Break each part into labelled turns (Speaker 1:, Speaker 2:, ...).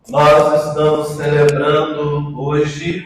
Speaker 1: Nós estamos celebrando hoje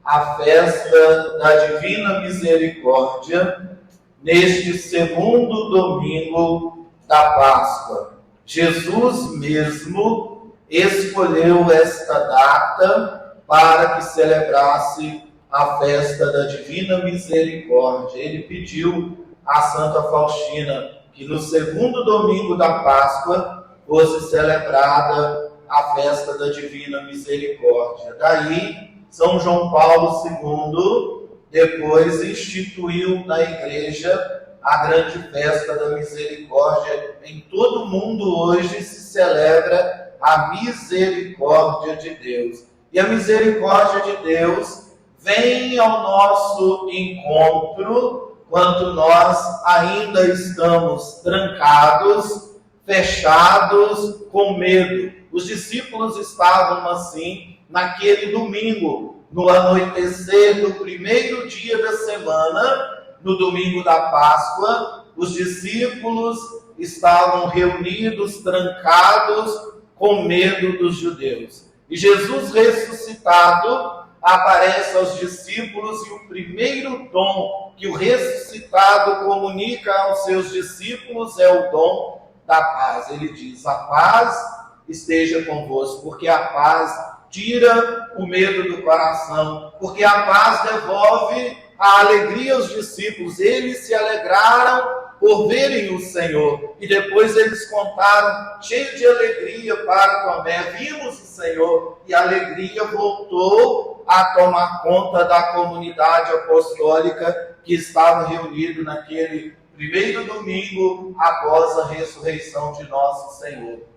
Speaker 1: a festa da Divina Misericórdia, neste segundo domingo da Páscoa. Jesus mesmo escolheu esta data para que celebrasse a festa da Divina Misericórdia. Ele pediu a Santa Faustina que no segundo domingo da Páscoa fosse celebrada a festa da Divina Misericórdia. Daí, São João Paulo II depois instituiu na Igreja a grande festa da Misericórdia. Em todo o mundo hoje se celebra a misericórdia de Deus. E a misericórdia de Deus vem ao nosso encontro quando nós ainda estamos trancados, fechados, com medo. Os discípulos estavam assim naquele domingo, no anoitecer do primeiro dia da semana, no domingo da Páscoa. Os discípulos estavam reunidos, trancados, com medo dos judeus. E Jesus ressuscitado aparece aos discípulos, e o primeiro dom que o ressuscitado comunica aos seus discípulos é o dom da paz. Ele diz: a paz esteja convosco, porque a paz tira o medo do coração, porque a paz devolve a alegria aos discípulos. Eles se alegraram por verem o Senhor, e depois eles contaram, cheio de alegria, para Tomé: vimos o Senhor. E a alegria voltou a tomar conta da comunidade apostólica que estava reunida naquele primeiro domingo após a ressurreição de nosso Senhor.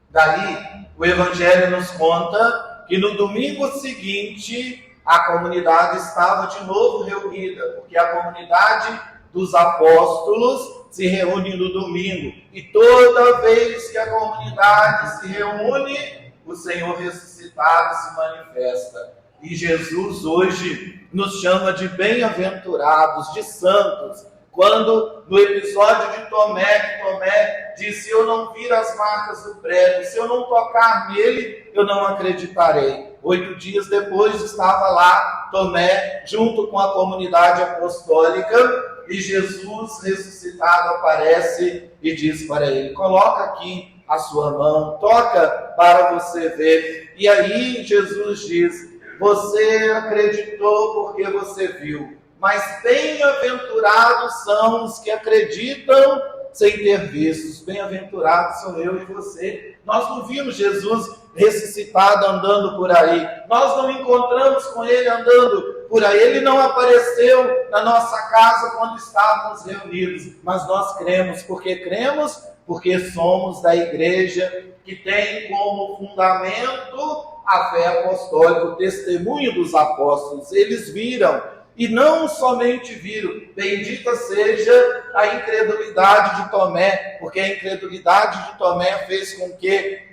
Speaker 1: Daí, o Evangelho nos conta que no domingo seguinte a comunidade estava de novo reunida, porque a comunidade dos apóstolos se reúne no domingo, e toda vez que a comunidade se reúne, o Senhor ressuscitado se manifesta. E Jesus hoje nos chama de bem-aventurados, de santos, quando no episódio de Tomé, que Tomé disse: se eu não vir as marcas do prego, se eu não tocar nele, eu não acreditarei. 8 dias depois estava lá Tomé, junto com a comunidade apostólica, e Jesus ressuscitado aparece e diz para ele: coloca aqui a sua mão, toca para você ver. E aí Jesus diz: você acreditou porque você viu, mas bem-aventurados são os que acreditam sem ter visto. Bem-aventurados sou eu e você. Nós não vimos Jesus ressuscitado andando por aí, nós não encontramos com ele andando por aí, ele não apareceu na nossa casa quando estávamos reunidos, mas nós cremos. Porque somos da igreja que tem como fundamento a fé apostólica, o testemunho dos apóstolos. Eles viram, e não somente viram. Bendita seja a incredulidade de Tomé, porque a incredulidade de Tomé fez com que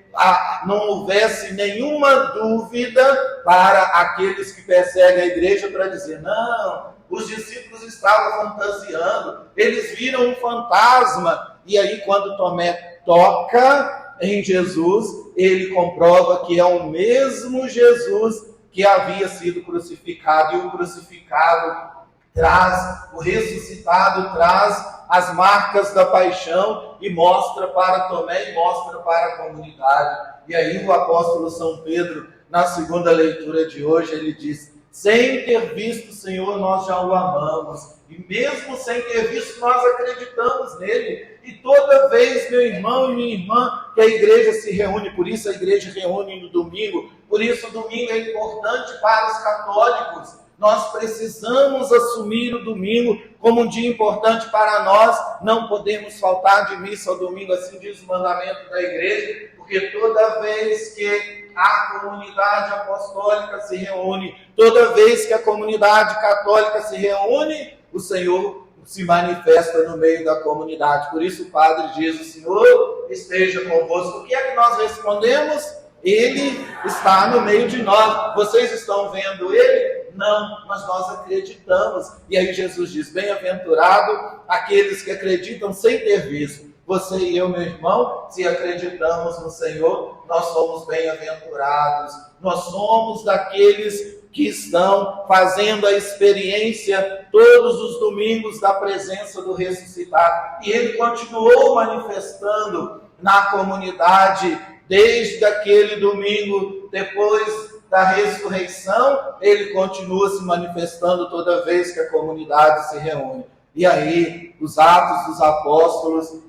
Speaker 1: não houvesse nenhuma dúvida para aqueles que perseguem a igreja, para dizer: não, os discípulos estavam fantasiando, eles viram um fantasma. E aí, quando Tomé toca em Jesus, ele comprova que é o mesmo Jesus que havia sido crucificado, e o crucificado traz, o ressuscitado traz as marcas da paixão e mostra para Tomé e mostra para a comunidade. E aí o apóstolo São Pedro, na segunda leitura de hoje, ele diz: sem ter visto o Senhor, nós já o amamos, e mesmo sem ter visto, nós acreditamos nele. E toda vez, meu irmão e minha irmã, que a igreja se reúne, por isso a igreja reúne no domingo, por isso o domingo é importante para os católicos. Nós precisamos assumir o domingo como um dia importante para nós. Não podemos faltar de missa ao domingo, assim diz o mandamento da igreja, porque toda vez que a comunidade apostólica se reúne, toda vez que a comunidade católica se reúne, o Senhor se manifesta no meio da comunidade. Por isso o padre diz: o Senhor esteja convosco. O que é que nós respondemos? Ele está no meio de nós. Vocês estão vendo ele? Não, mas nós acreditamos. E aí Jesus diz: bem-aventurado aqueles que acreditam sem ter visto. Você e eu, meu irmão, se acreditamos no Senhor, nós somos bem-aventurados. Nós somos daqueles que estão fazendo a experiência todos os domingos da presença do ressuscitado. E ele continuou manifestando na comunidade desde aquele domingo, depois da ressurreição, ele continua se manifestando toda vez que a comunidade se reúne. E aí, os Atos dos Apóstolos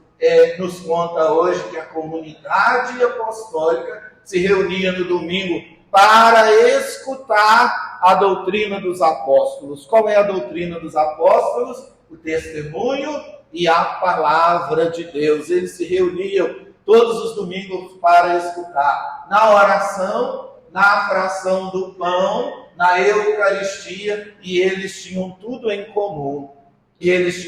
Speaker 1: nos conta hoje que a comunidade apostólica se reunia no domingo para escutar a doutrina dos apóstolos. Qual é a doutrina dos apóstolos? O testemunho e a palavra de Deus. Eles se reuniam todos os domingos para escutar. Na oração, na fração do pão, na Eucaristia, e eles tinham tudo em comum. Eles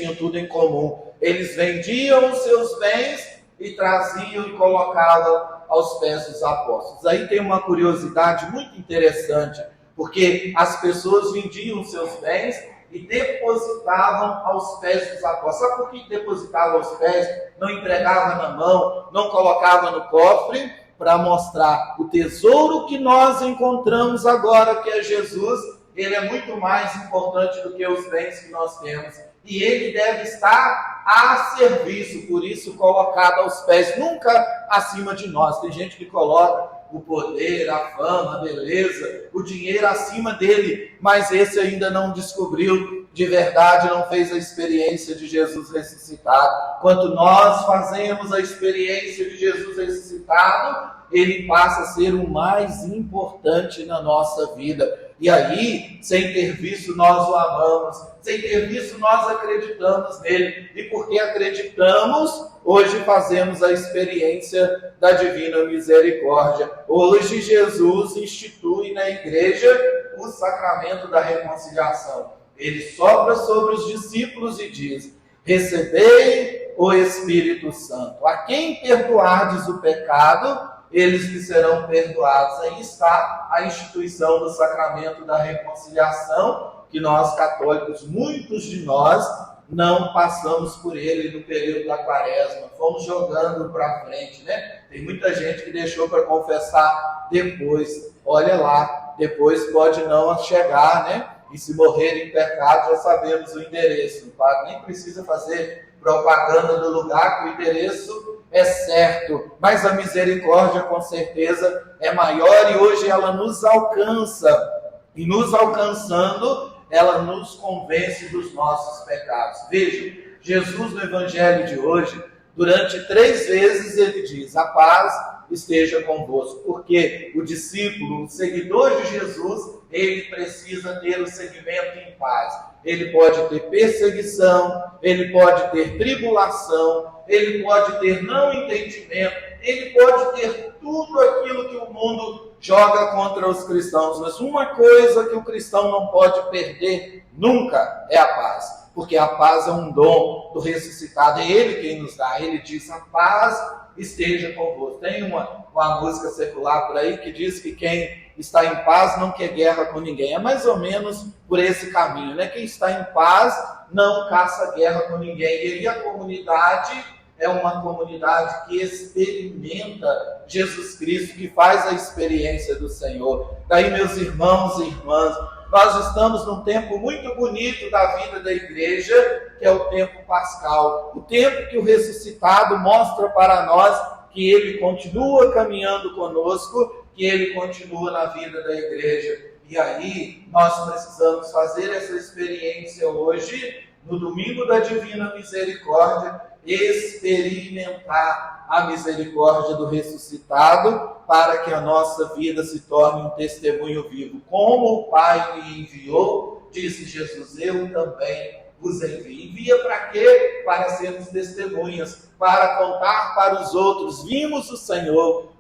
Speaker 1: vendiam os seus bens e traziam e colocavam aos pés dos apóstolos. Aí tem uma curiosidade muito interessante, porque as pessoas vendiam seus bens e depositavam aos pés dos apóstolos. Sabe por que depositavam aos pés? Não entregava na mão, não colocava no cofre, para mostrar o tesouro que nós encontramos agora, que é Jesus. Ele é muito mais importante do que os bens que nós temos. E ele deve estar a serviço, por isso colocado aos pés, nunca acima de nós. Tem gente que coloca o poder, a fama, a beleza, o dinheiro acima dele, mas esse ainda não descobriu de verdade, não fez a experiência de Jesus ressuscitado. Quando nós fazemos a experiência de Jesus ressuscitado, ele passa a ser o mais importante na nossa vida. E aí, sem ter visto, nós o amamos. Sem ter visto, nós acreditamos nele. E porque acreditamos, hoje fazemos a experiência da divina misericórdia. Hoje Jesus institui na igreja o sacramento da reconciliação. Ele sopra sobre os discípulos e diz: recebei o Espírito Santo. A quem perdoardes o pecado, eles lhe serão perdoados. Aí está a instituição do sacramento da reconciliação, que nós católicos, muitos de nós, não passamos por ele no período da quaresma. Fomos jogando para frente, né? Tem muita gente que deixou para confessar depois. Olha lá, depois pode não chegar, né? E se morrer em pecado, já sabemos o endereço. O padre nem precisa fazer propaganda do lugar, que o endereço é certo. Mas a misericórdia, com certeza, é maior, e hoje ela nos alcança. E nos alcançando, ela nos convence dos nossos pecados. Vejam, Jesus no Evangelho de hoje, durante 3 vezes ele diz: a paz esteja convosco. Porque o discípulo, o seguidor de Jesus, ele precisa ter o seguimento em paz. Ele pode ter perseguição, ele pode ter tribulação, ele pode ter não entendimento, ele pode ter tudo aquilo que o mundo joga contra os cristãos. Mas uma coisa que o cristão não pode perder nunca é a paz. Porque a paz é um dom do ressuscitado, é ele quem nos dá. Ele diz: a paz esteja convosco. Tem uma música secular por aí que diz que quem está em paz não quer guerra com ninguém. É mais ou menos por esse caminho, né? Quem está em paz não caça guerra com ninguém. E a comunidade é uma comunidade que experimenta Jesus Cristo, que faz a experiência do Senhor. Daí, meus irmãos e irmãs, nós estamos num tempo muito bonito da vida da igreja, que é o tempo pascal, o tempo que o ressuscitado mostra para nós que ele continua caminhando conosco, que ele continua na vida da igreja. E aí nós precisamos fazer essa experiência hoje, no domingo da Divina Misericórdia, experimentar a misericórdia do ressuscitado, para que a nossa vida se torne um testemunho vivo. Como o Pai me enviou, disse Jesus, eu também vos envio. Envia para quê? Para sermos testemunhas, para contar para os outros: vimos o Senhor,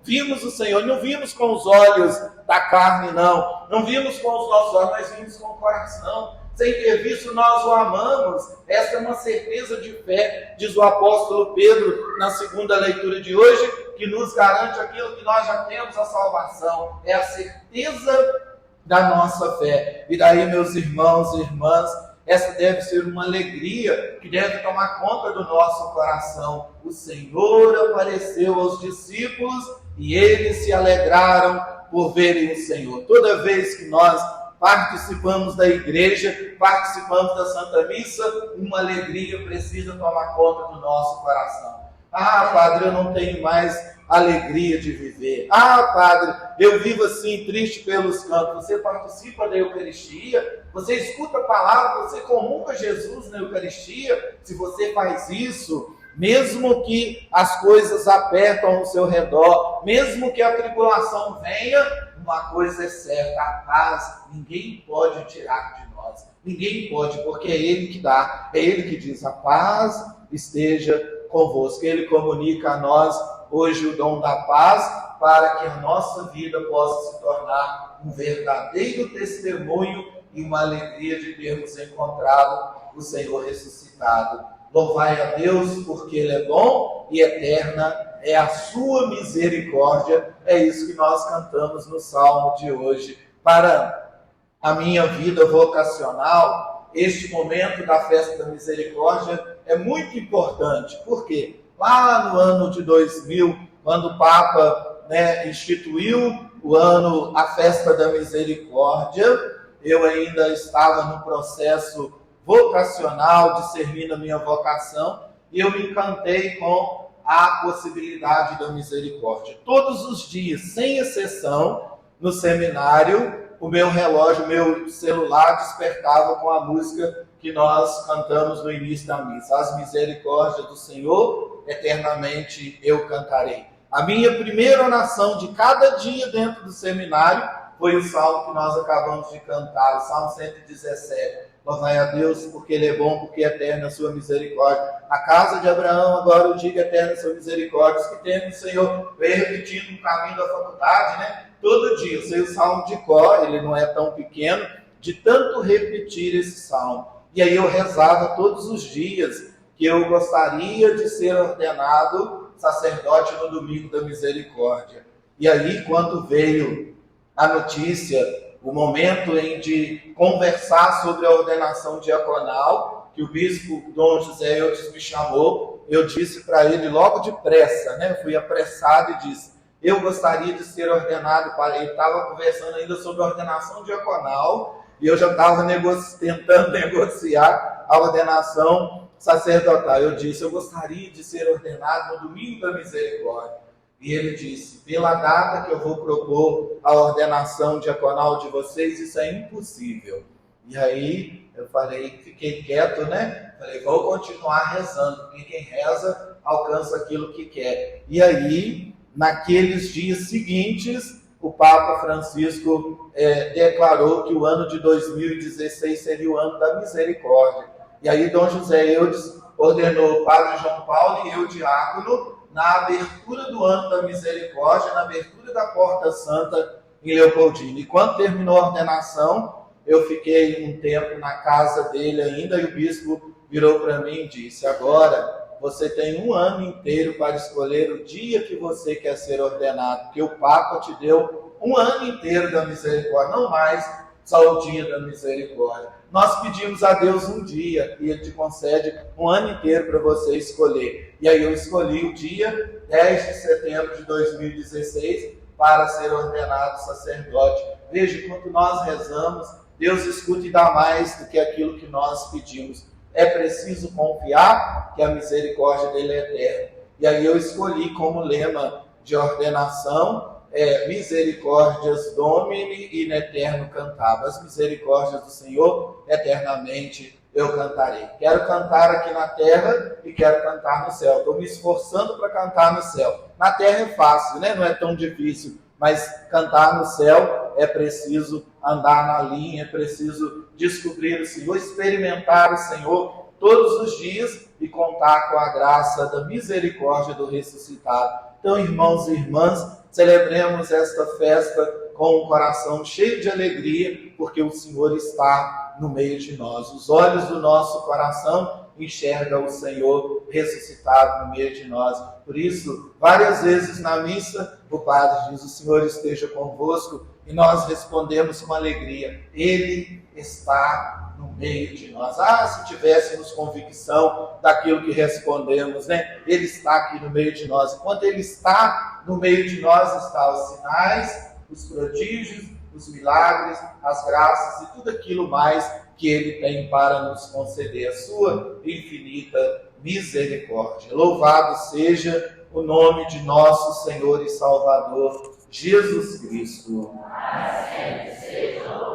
Speaker 1: não vimos com os olhos da carne, não vimos com os nossos olhos, mas vimos com o coração. Sem ter visto, nós o amamos. Esta é uma certeza de fé, diz o apóstolo Pedro na segunda leitura de hoje, que nos garante aquilo que nós já temos, a salvação. É a certeza da nossa fé. E daí, meus irmãos e irmãs, essa deve ser uma alegria que deve tomar conta do nosso coração. O Senhor apareceu aos discípulos e eles se alegraram por verem o Senhor. Toda vez que nós participamos da igreja, participamos da Santa Missa, uma alegria precisa tomar conta do nosso coração. Ah, Padre, eu não tenho mais alegria de viver. Ah, Padre, eu vivo assim, triste pelos cantos. Você participa da Eucaristia? Você escuta a palavra? Você comunga Jesus na Eucaristia? Se você faz isso, mesmo que as coisas apertam ao seu redor, mesmo que a tribulação venha, uma coisa é certa: a paz ninguém pode tirar de nós. Ninguém pode, porque é Ele que dá, é Ele que diz: a paz esteja convosco. Ele comunica a nós hoje o dom da paz, para que a nossa vida possa se tornar um verdadeiro testemunho e uma alegria de termos encontrado o Senhor ressuscitado. Louvai a Deus, porque Ele é bom e eterna é a sua misericórdia. É isso que nós cantamos no Salmo de hoje. Para a minha vida vocacional, este momento da Festa da Misericórdia é muito importante. Por quê? Lá no ano de 2000, quando o Papa instituiu a Festa da Misericórdia, eu ainda estava no processo vocacional, discernindo a minha vocação, e eu me encantei com a possibilidade da misericórdia. Todos os dias, sem exceção, no seminário, o meu relógio, o meu celular despertava com a música que nós cantamos no início da missa: as misericórdias do Senhor, eternamente eu cantarei. A minha primeira oração de cada dia dentro do seminário foi o salmo que nós acabamos de cantar, o Salmo 117. Louvai a Deus, porque Ele é bom, porque é eterna a sua misericórdia. A casa de Abraão, agora eu digo, eterna a sua misericórdia. Os que temem o Senhor, vem repetindo no caminho da faculdade, todo dia. Eu sei o salmo de cor, ele não é tão pequeno, de tanto repetir esse salmo. E aí eu rezava todos os dias que eu gostaria de ser ordenado sacerdote no domingo da misericórdia. E aí, quando veio a notícia, o momento em de conversar sobre a ordenação diaconal, que o bispo Dom José Eudes me chamou, eu disse para ele logo depressa, fui apressado e disse: eu gostaria de ser ordenado. Ele estava conversando ainda sobre a ordenação diaconal, e eu já estava tentando negociar a ordenação sacerdotal. Eu disse: eu gostaria de ser ordenado no domingo da misericórdia. E ele disse: pela data que eu vou propor a ordenação diaconal de vocês, isso é impossível. E aí eu fiquei quieto, Falei: vou continuar rezando, porque quem reza alcança aquilo que quer. E aí, naqueles dias seguintes, o Papa Francisco declarou que o ano de 2016 seria o ano da misericórdia. E aí Dom José Eudes ordenou o Padre João Paulo e eu, diácono, na abertura do ano da misericórdia, na abertura da Porta Santa em Leopoldina. E quando terminou a ordenação, eu fiquei um tempo na casa dele ainda, e o bispo virou para mim e disse: agora você tem um ano inteiro para escolher o dia que você quer ser ordenado, porque o Papa te deu um ano inteiro da misericórdia, não mais só o dia da misericórdia. Nós pedimos a Deus um dia e Ele te concede um ano inteiro para você escolher. E aí eu escolhi o dia 10 de setembro de 2016 para ser ordenado sacerdote. Veja, quando nós rezamos, Deus escuta e dá mais do que aquilo que nós pedimos. É preciso confiar que a misericórdia dele é eterna. E aí eu escolhi como lema de ordenação misericórdias Domini in eterno cantava. As misericórdias do Senhor, eternamente eu cantarei. Quero cantar aqui na terra e quero cantar no céu. Estou me esforçando para cantar no céu. Na terra é fácil, não é tão difícil, mas cantar no céu é preciso andar na linha, é preciso descobrir o Senhor, experimentar o Senhor todos os dias e contar com a graça da misericórdia do ressuscitado. Então, irmãos e irmãs, celebremos esta festa com um coração cheio de alegria, porque o Senhor está no meio de nós. Os olhos do nosso coração enxerga o Senhor ressuscitado no meio de nós. Por isso, várias vezes na missa, o Padre diz: o Senhor esteja convosco, e nós respondemos com alegria: Ele está no meio de nós. Se tivéssemos convicção daquilo que respondemos, né? Ele está aqui no meio de nós. Enquanto Ele está no meio de nós, estão os sinais, os prodígios, os milagres, as graças e tudo aquilo mais que Ele tem para nos conceder, a sua infinita misericórdia. Louvado seja o nome de nosso Senhor e Salvador, Jesus Cristo. Sempre seja